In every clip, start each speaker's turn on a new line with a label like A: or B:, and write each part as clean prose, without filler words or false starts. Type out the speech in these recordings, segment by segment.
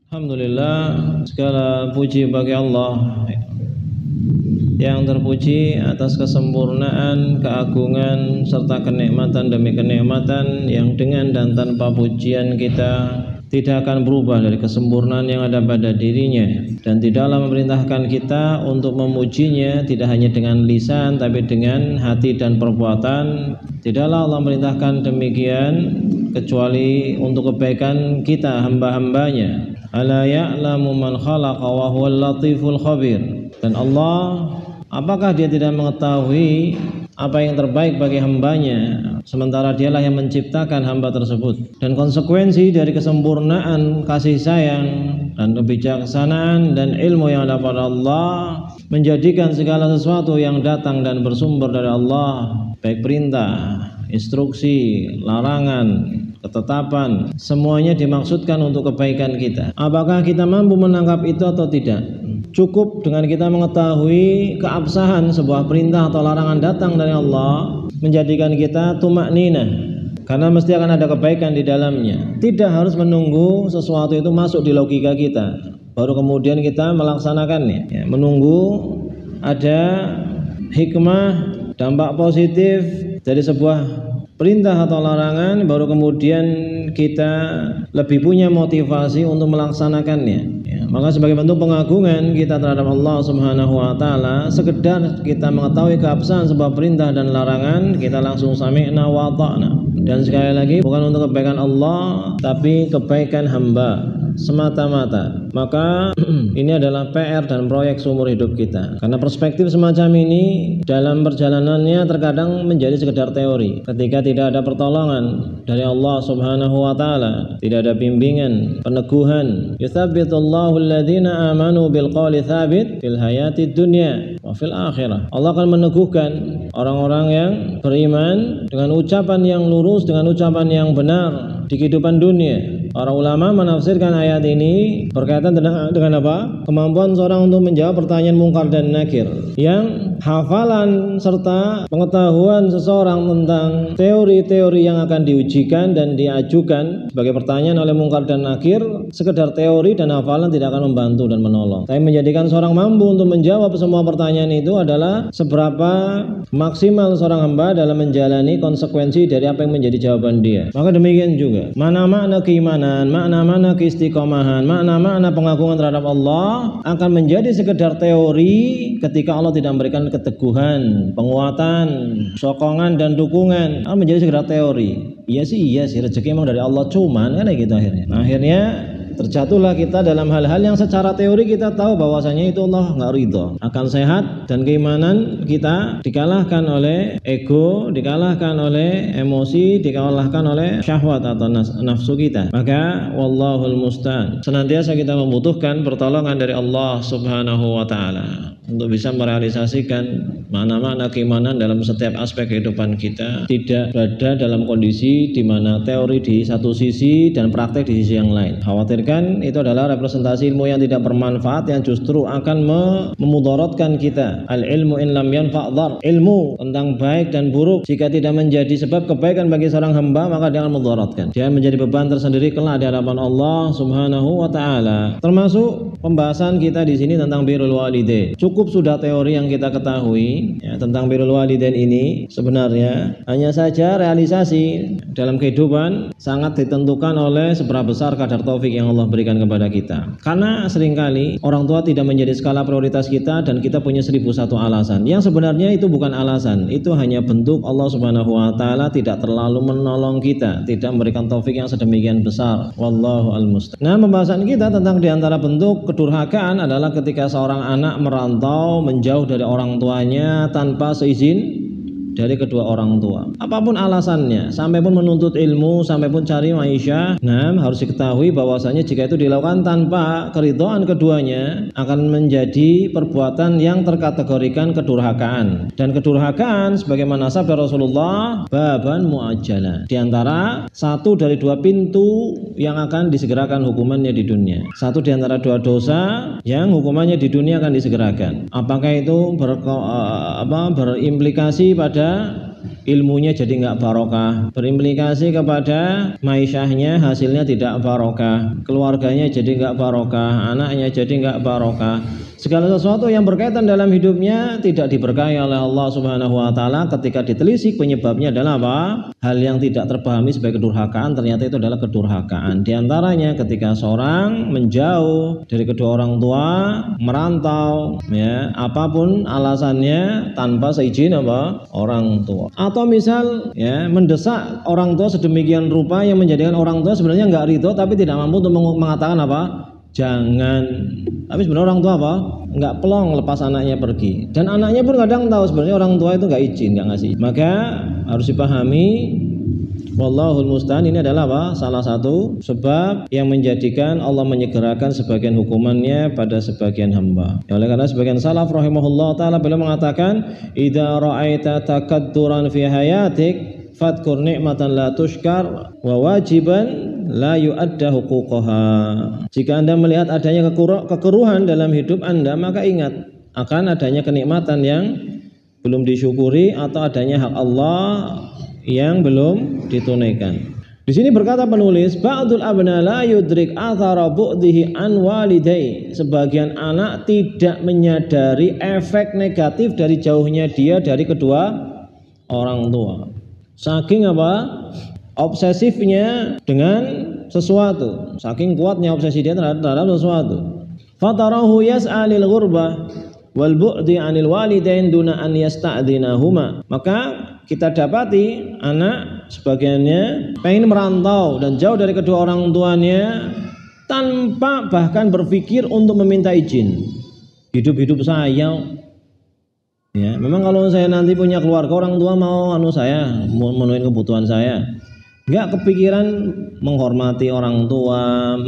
A: Alhamdulillah, segala puji bagi Allah yang terpuji atas kesempurnaan, keagungan, serta kenikmatan demi kenikmatan yang dengan dan tanpa pujian kita tidak akan berubah dari kesempurnaan yang ada pada dirinya, dan tidaklah memerintahkan kita untuk memujinya tidak hanya dengan lisan tapi dengan hati dan perbuatan. Tidaklah Allah merintahkan demikian kecuali untuk kebaikan kita hamba-hambanya. Ala ya'lamu man khalaqa wa huwal latiful khabir. Dan Allah, apakah dia tidak mengetahui apa yang terbaik bagi hambanya, sementara dialah yang menciptakan hamba tersebut. Dan konsekuensi dari kesempurnaan kasih sayang dan kebijaksanaan dan ilmu yang ada pada Allah menjadikan segala sesuatu yang datang dan bersumber dari Allah, baik perintah, instruksi, larangan, ketetapan, semuanya dimaksudkan untuk kebaikan kita. Apakah kita mampu menangkap itu atau tidak? Cukup dengan kita mengetahui keabsahan sebuah perintah atau larangan datang dari Allah menjadikan kita tumakninah, karena mesti akan ada kebaikan di dalamnya. Tidak harus menunggu sesuatu itu masuk di logika kita baru kemudian kita melaksanakannya, ya, menunggu ada hikmah, dampak positif dari sebuah perintah atau larangan baru kemudian kita lebih punya motivasi untuk melaksanakannya, ya. Maka sebagai bentuk pengagungan kita terhadap Allah Subhanahu wa taala, sekedar kita mengetahui keabsahan sebuah perintah dan larangan, kita langsung sami'na wa ta'na. Dan sekali lagi, bukan untuk kebaikan Allah tapi kebaikan hamba semata-mata. Maka ini adalah PR dan proyek seumur hidup kita, karena perspektif semacam ini dalam perjalanannya terkadang menjadi sekedar teori. Ketika tidak ada pertolongan dari Allah Subhanahu wa taala, tidak ada bimbingan, peneguhan, yutsabbitullahu alladhina amanu bil qawli tsabit fil hayatid dunya wa fil akhirah. Allah akan meneguhkan orang-orang yang beriman dengan ucapan yang lurus, dengan ucapan yang benar di kehidupan dunia. Para ulama menafsirkan ayat ini berkaitan dengan apa? Kemampuan seorang untuk menjawab pertanyaan mungkar dan nakir, yang hafalan serta pengetahuan seseorang tentang teori-teori yang akan diujikan dan diajukan sebagai pertanyaan oleh mungkar dan nakir, sekedar teori dan hafalan tidak akan membantu dan menolong. Tapi menjadikan seorang mampu untuk menjawab semua pertanyaan itu adalah seberapa maksimal seorang hamba dalam menjalani konsekuensi dari apa yang menjadi jawaban dia. Maka demikian juga makna-makna keimanan, makna-makna keistiqomahan, makna-makna pengagungan terhadap Allah akan menjadi sekedar teori ketika Allah tidak memberikan keteguhan, penguatan, sokongan dan dukungan. Menjadi sekedar teori. Iya sih rezeki emang dari Allah, cuman kan gitu akhirnya. Akhirnya terjatuhlah kita dalam hal-hal yang secara teori kita tahu bahwasanya itu Allah nggak ridho. Akan sehat dan keimanan kita dikalahkan oleh ego, dikalahkan oleh emosi, dikalahkan oleh syahwat atau nafsu kita. Maka wallahul musta'an, senantiasa kita membutuhkan pertolongan dari Allah Subhanahu wa taala untuk bisa merealisasikan makna-makna keimanan dalam setiap aspek kehidupan kita, tidak berada dalam kondisi di mana teori di satu sisi dan praktek di sisi yang lain. Khawatirkan itu adalah representasi ilmu yang tidak bermanfaat, yang justru akan memudaratkan kita. Al ilmu in lam yanfa' dhar. Ilmu tentang baik dan buruk jika tidak menjadi sebab kebaikan bagi seorang hamba, maka dia akan memudaratkan. Dia menjadi beban tersendiri kelak di hadapan Allah Subhanahu wa taala. Termasuk pembahasan kita di sini tentang birrul walidain. Cukup sudah teori yang kita ketahui, ya, tentang birrul walidain ini. Sebenarnya hanya saja realisasi dalam kehidupan sangat ditentukan oleh seberapa besar kadar taufik yang Allah berikan kepada kita. Karena seringkali orang tua tidak menjadi skala prioritas kita dan kita punya 1001 alasan. Yang sebenarnya itu bukan alasan, itu hanya bentuk Allah Subhanahu wa taala tidak terlalu menolong kita, tidak memberikan taufik yang sedemikian besar. Wallahu al-musta'an. Nah, pembahasan kita tentang diantara bentuk kedurhakaan adalah ketika seorang anak merantau menjauh dari orang tuanya tanpa seizin dari kedua orang tua. Apapun alasannya, sampai pun menuntut ilmu, sampai pun cari maisha, nah harus diketahui bahwasanya jika itu dilakukan tanpa keridhaan keduanya akan menjadi perbuatan yang terkategorikan kedurhakaan. Dan kedurhakaan sebagaimana sabda Rasulullah, baban muajjala, di antara satu dari dua pintu yang akan disegerakan hukumannya di dunia. Satu di antara dua dosa yang hukumannya di dunia akan disegerakan. Apakah itu berimplikasi pada kepada ilmunya jadi nggak barokah, berimplikasi kepada maisyahnya hasilnya tidak barokah, keluarganya jadi nggak barokah, anaknya jadi nggak barokah. Segala sesuatu yang berkaitan dalam hidupnya tidak diberkahi oleh Allah Subhanahu wa taala. Ketika ditelisik penyebabnya adalah apa? Hal yang tidak terpahami sebagai kedurhakaan, ternyata itu adalah kedurhakaan. Di antaranya ketika seorang menjauh dari kedua orang tua, merantau, ya, apapun alasannya tanpa seizin apa? Orang tua. Atau misal ya mendesak orang tua sedemikian rupa yang menjadikan orang tua sebenarnya nggak ridho tapi tidak mampu untuk mengatakan apa? Jangan. Tapi sebenarnya orang tua apa? Nggak pelong lepas anaknya pergi. Dan anaknya pun kadang tahu sebenarnya orang tua itu nggak izin, nggak ngasih. Maka harus dipahami. Wallahul musta'an, ini adalah apa? Salah satu sebab yang menjadikan Allah menyegerakan sebagian hukumannya pada sebagian hamba. Ya, oleh karena sebagian salaf rahimahullah taala beliau mengatakan, "Idza ra'aita takadduran fi hayatik fadkur ni'matan la tushkar wa wajiban la yu'adda huquqaha." Jika Anda melihat adanya kekeruhan dalam hidup Anda, maka ingat akan adanya kenikmatan yang belum disyukuri atau adanya hak Allah yang belum ditunaikan. Di sini berkata penulis, ba'dul abna la yudrik athara bu'dihi an walidai. Sebagian anak tidak menyadari efek negatif dari jauhnya dia dari kedua orang tua. Saking apa? Obsesifnya dengan sesuatu, saking kuatnya obsesi dia terhadap sesuatu. Fatarahu yas'alil ghurbah wal bu'di 'anil walidain duna an yasta'dzinahuma. Maka kita dapati anak sebagiannya pengen merantau dan jauh dari kedua orang tuanya tanpa bahkan berpikir untuk meminta izin. Hidup saya, ya, memang kalau saya nanti punya keluarga, orang tua mau saya memenuhi kebutuhan saya. Enggak kepikiran menghormati orang tua,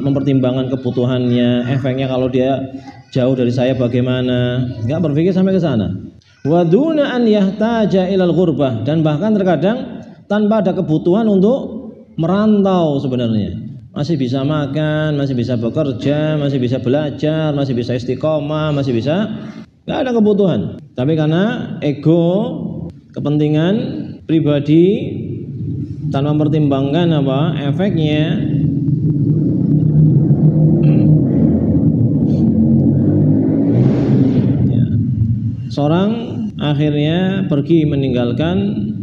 A: mempertimbangkan kebutuhannya, efeknya kalau dia jauh dari saya bagaimana. Enggak berpikir sampai ke sana. Wa duna an yahtaja ilal ghurbah, dan bahkan terkadang tanpa ada kebutuhan untuk merantau sebenarnya. Masih bisa makan, masih bisa bekerja, masih bisa belajar, masih bisa istiqomah, masih bisa, enggak ada kebutuhan. Tapi karena ego, kepentingan pribadi, tanpa mempertimbangkan apa efeknya, ya, seorang akhirnya pergi meninggalkan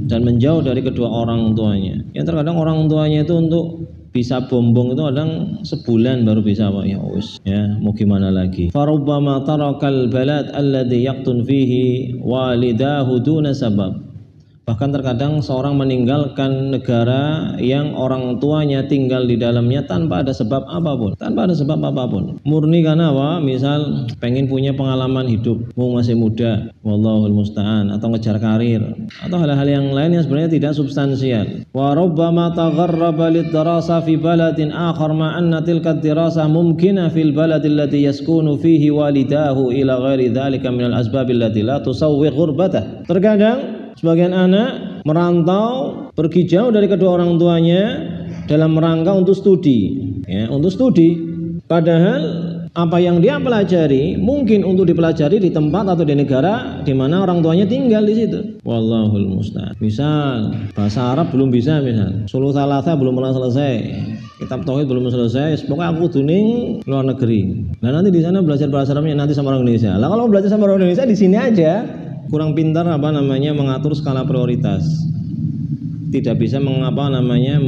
A: dan menjauh dari kedua orang tuanya. Yang terkadang orang tuanya itu untuk bisa bombong itu kadang sebulan baru bisa, Pak. Ya wis, ya mau gimana lagi. Farubbama tarakal balad alladhi yaqtun fihi walidahu duna sabab. Bahkan terkadang seorang meninggalkan negara yang orang tuanya tinggal di dalamnya tanpa ada sebab apapun, murni karena apa? Misal pengen punya pengalaman hidup, masih muda, wallahul musta'an, atau ngejar karir, atau hal-hal yang lain yang sebenarnya tidak substansial. Wa rubbama tagharraba lid-dirasa fi baladin akhar ma anna tilka ad-dirasa mumkinah fil baladi alladhi yaskunu fihi walidahu ila ghairi dzalika min al-asbab allati la tusawwir ghurbatahu. Terkadang sebagian anak merantau, pergi jauh dari kedua orang tuanya dalam rangka untuk studi, ya, untuk studi. Padahal apa yang dia pelajari mungkin untuk dipelajari di tempat atau di negara di mana orang tuanya tinggal di situ. Wallahul musta'an. Misal bahasa Arab belum bisa, misal Suluh Thalatha belum pernah selesai, kitab tauhid belum selesai, pokoknya aku tuning luar negeri. Nah nanti di sana belajar bahasa Arabnya nanti sama orang Indonesia. Lah kalau belajar sama orang Indonesia di sini aja, kurang pintar mengatur skala prioritas, tidak bisa menyerap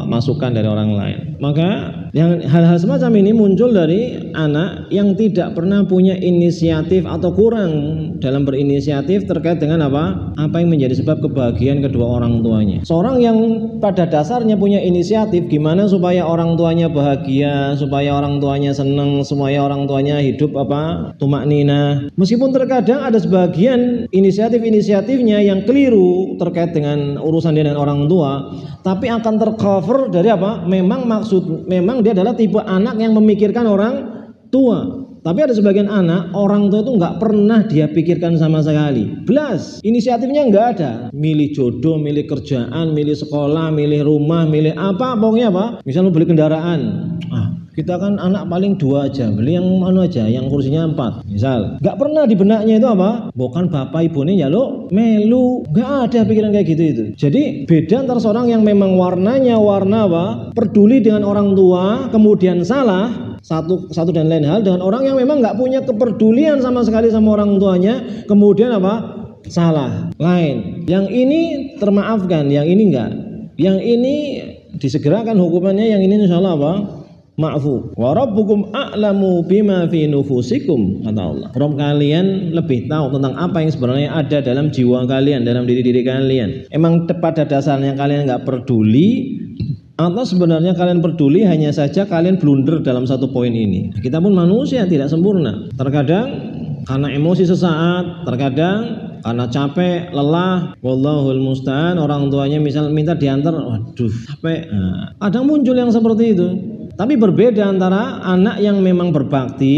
A: masukan dari orang lain. Maka yang hal-hal semacam ini muncul dari anak yang tidak pernah punya inisiatif atau kurang dalam berinisiatif terkait dengan apa yang menjadi sebab kebahagiaan kedua orang tuanya. Seorang yang pada dasarnya punya inisiatif gimana supaya orang tuanya bahagia, supaya orang tuanya senang, supaya orang tuanya hidup tumaknina. Meskipun terkadang ada sebagian inisiatif-inisiatifnya yang keliru terkait dengan urusan dia dengan orang tua, tapi akan tercover dari memang dia adalah tipe anak yang memikirkan orang tua. Tapi ada sebagian anak orang tua itu nggak pernah dia pikirkan sama sekali. Belas inisiatifnya nggak ada. Milih jodoh, milih kerjaan, milih sekolah, milih rumah, milih apa, pokoknya apa. Misal lu beli kendaraan, Kita kan anak paling 2 aja, beli yang anu aja, yang kursinya 4. Misal, nggak pernah di benaknya itu apa? Bukan bapak ibu ini nyaluk melu, nggak ada pikiran kayak gitu itu. Jadi beda antara seorang yang memang warnanya warna apa? Peduli dengan orang tua, kemudian salah. Satu dan lain hal dengan orang yang memang nggak punya kepedulian sama sekali sama orang tuanya, kemudian apa? Salah. Lain. Yang ini termaafkan, yang ini enggak. Yang ini disegerakan hukumannya, yang ini insyaallah apa? Ma'fu. Wa rabbukum a'lamu bima fi nufusikum, kata Allah. Rabb kalian lebih tahu tentang apa yang sebenarnya ada dalam jiwa kalian, dalam diri kalian. Emang pada dasarnya kalian enggak peduli, atau sebenarnya kalian peduli, hanya saja kalian blunder dalam satu poin ini. Kita pun manusia tidak sempurna. Terkadang karena emosi sesaat, terkadang karena capek, lelah, wallahul musta'an, orang tuanya misal minta diantar, waduh capek. Nah, kadang muncul yang seperti itu. Tapi berbeda antara anak yang memang berbakti,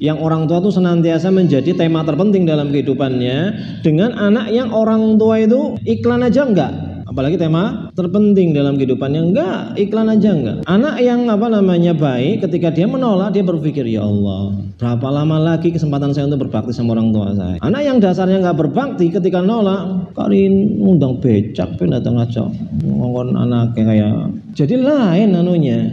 A: yang orang tua itu senantiasa menjadi tema terpenting dalam kehidupannya, dengan anak yang orang tua itu iklan aja enggak. Apalagi tema terpenting dalam kehidupannya, enggak, iklan aja enggak. Anak yang baik, ketika dia menolak, dia berpikir, ya Allah, berapa lama lagi kesempatan saya untuk berbakti sama orang tua saya. Anak yang dasarnya enggak berbakti, ketika nolak, karin undang becak pun datang aja ngomong anaknya kayak. Jadi lain anunya,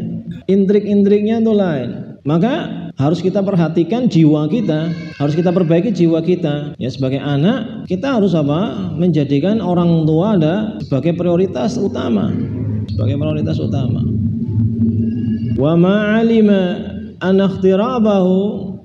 A: intrik-intriknya itu lain. Maka harus kita perhatikan jiwa kita, harus kita perbaiki jiwa kita. Ya, sebagai anak kita harus apa? Menjadikan orang tua ada sebagai prioritas utama, sebagai prioritas utama. Wa ma'alima an ikhtirabahu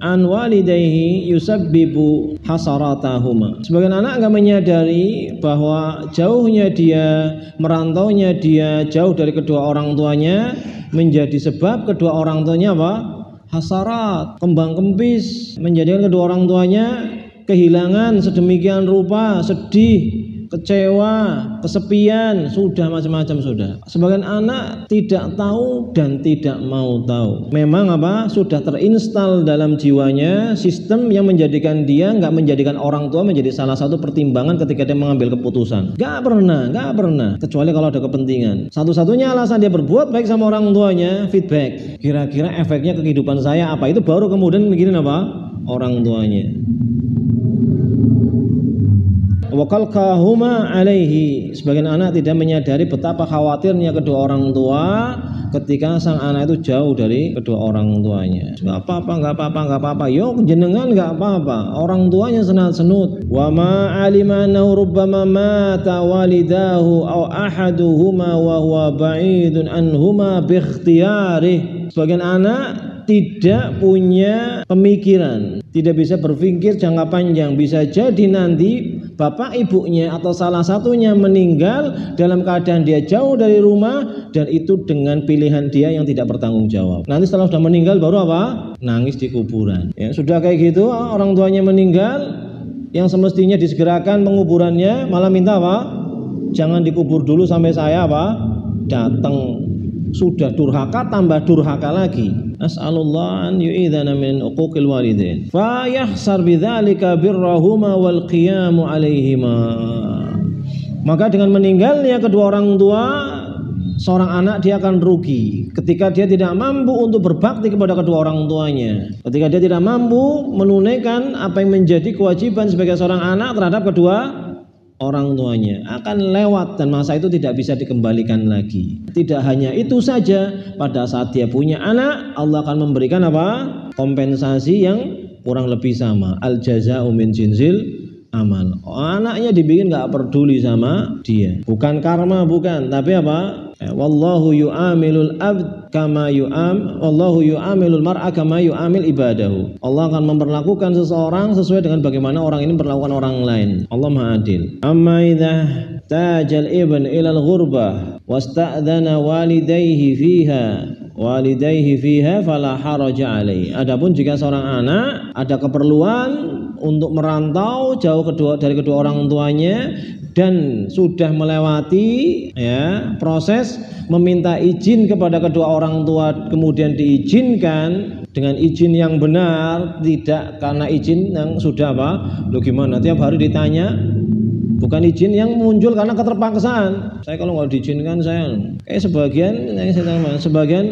A: an walidayhi yusabbibu hasaratahuma. Sebagian anak enggak menyadari bahwa jauhnya dia, merantaunya dia jauh dari kedua orang tuanya menjadi sebab kedua orang tuanya apa? Hasarat, kembang kempis, menjadikan kedua orang tuanya kehilangan sedemikian rupa, sedih, kecewa, kesepian, sudah macam-macam sudah. Sebagian anak tidak tahu dan tidak mau tahu. Memang apa? Sudah terinstal dalam jiwanya sistem yang menjadikan dia nggak menjadikan orang tua menjadi salah satu pertimbangan ketika dia mengambil keputusan. Nggak pernah. Kecuali kalau ada kepentingan. Satu-satunya alasan dia berbuat baik sama orang tuanya, feedback. Kira-kira efeknya ke kehidupan saya apa? Itu baru kemudian mikirin apa? Orang tuanya. Wakalkahuma alaihi. Sebagian anak tidak menyadari betapa khawatirnya kedua orang tua ketika sang anak itu jauh dari kedua orang tuanya. Nggak apa-apa. Yuk jenengan nggak apa-apa. Orang tuanya senat-senut. Wa ma alima annahu rubbama mata walidahu aw ahaduhuma wa huwa ba'idun anhuma bi ikhtiyarih. Sebagian anak tidak punya pemikiran, tidak bisa berpikir jangka panjang. Bisa jadi nanti bapak ibunya atau salah satunya meninggal dalam keadaan dia jauh dari rumah, dan itu dengan pilihan dia yang tidak bertanggung jawab. Nanti setelah sudah meninggal baru apa? Nangis di kuburan. Ya, sudah kayak gitu orang tuanya meninggal, yang semestinya disegerakan penguburannya malah minta apa? Jangan dikubur dulu sampai saya apa? Datang. Sudah durhaka tambah durhaka lagi. As'alullah an yu'idhana min uquqil walidain. Fa yahsar bidzalika birrahuma wal qiyamu alaihima. Maka dengan meninggalnya kedua orang tua, seorang anak dia akan rugi ketika dia tidak mampu untuk berbakti kepada kedua orang tuanya. Ketika dia tidak mampu menunaikan apa yang menjadi kewajiban sebagai seorang anak terhadap kedua orang tuanya, akan lewat dan masa itu tidak bisa dikembalikan lagi. Tidak hanya itu saja, pada saat dia punya anak, Allah akan memberikan apa? Kompensasi yang kurang lebih sama. Al jaza'u min jinsil amal. Anaknya dibikin nggak peduli sama dia. Bukan karma, bukan, tapi apa? Wallahu yu'amilul abd kama wallahu yu'amilul mar'a kama yu'amil ibadahu. Allah akan memperlakukan seseorang sesuai dengan bagaimana orang ini memperlakukan orang lain. Allah Maha Adil. Amma idza tajal ibn ila al-ghurbah wasta'dhana walidayhi fiha fala haraja alaihi. Adapun jika seorang anak ada keperluan untuk merantau jauh dari kedua orang tuanya dan sudah melewati proses meminta izin kepada kedua orang tua, kemudian diizinkan dengan izin yang benar, tidak karena izin yang sudah apa? Loh gimana? Tiap hari ditanya, bukan izin yang muncul karena keterpaksaan. Saya kalau nggak diizinkan saya kayak sebagian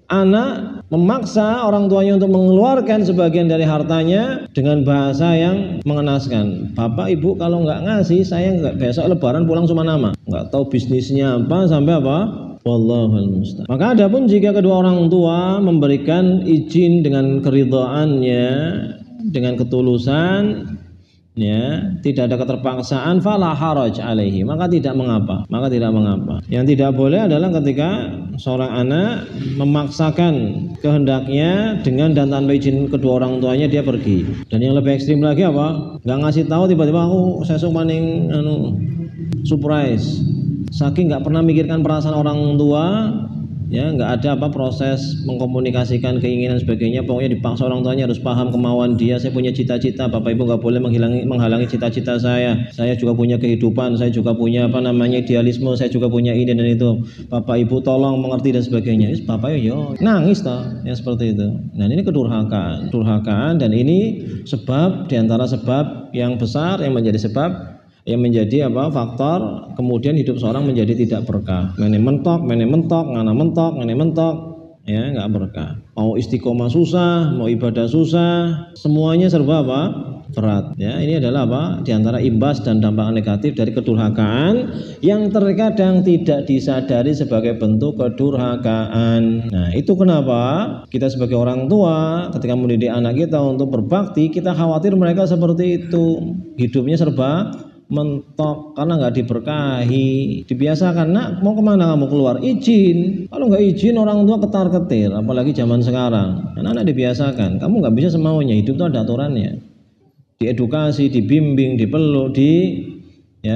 A: anak memaksa orang tuanya untuk mengeluarkan sebagian dari hartanya dengan bahasa yang mengenaskan. Bapak ibu kalau nggak ngasih, saya nggak besok lebaran pulang cuma nama. Nggak tahu bisnisnya apa sampai apa. Wallahul musta'an. Maka adapun jika kedua orang tua memberikan izin dengan keridhaannya, dengan ketulusan, ya, tidak ada keterpaksaan, fala haraj alaihi, maka tidak mengapa. Yang tidak boleh adalah ketika seorang anak memaksakan kehendaknya dengan dan tanpa izin kedua orang tuanya dia pergi. Dan yang lebih ekstrim lagi apa? Nggak ngasih tahu, tiba-tiba aku sesuk maning surprise. Saking nggak pernah mikirkan perasaan orang tua, ya, nggak ada apa proses mengkomunikasikan keinginan sebagainya. Pokoknya dipaksa orang tuanya harus paham kemauan dia. Saya punya cita-cita, bapak ibu nggak boleh menghalangi cita-cita saya. Saya juga punya kehidupan, saya juga punya idealisme, saya juga punya ini dan itu. Bapak ibu tolong mengerti dan sebagainya. Bapak yo nangis toh, ya seperti itu. Nah ini kedurhakaan dan ini sebab diantara sebab yang besar yang menjadi faktor kemudian hidup seorang menjadi tidak berkah. Mene mentok, ngana mentok, ya nggak berkah. Mau istiqomah susah, mau ibadah susah, semuanya serba apa? Berat. Ya, ini adalah apa? Diantara imbas dan dampak negatif dari kedurhakaan yang terkadang tidak disadari sebagai bentuk kedurhakaan. Nah, itu kenapa kita sebagai orang tua ketika mendidik anak kita untuk berbakti, kita khawatir mereka seperti itu. Hidupnya serba mentok karena nggak diberkahi. Dibiasakan, nak mau kemana kamu keluar, izin. Kalau nggak izin orang tua ketar ketir, apalagi zaman sekarang. Anak-anak dibiasakan, kamu nggak bisa semaunya. Hidup itu ada aturannya. Diedukasi, dibimbing, dipeluk,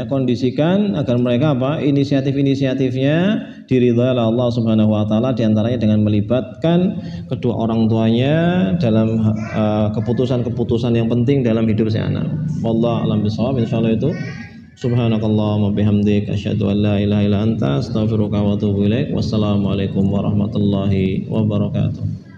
A: kondisikan agar mereka inisiatifnya diridhai oleh Allah Subhanahu wa taala, diantaranya dengan melibatkan kedua orang tuanya dalam keputusan-keputusan yang penting dalam hidup si anak. Wallahu a'lam bishawab. Insyaallah itu subhanakallahumma bihamdik asyhadu an la ilaha illa anta astaghfiruka wa atubu ilaik. Wassalamualaikum warahmatullahi wabarakatuh.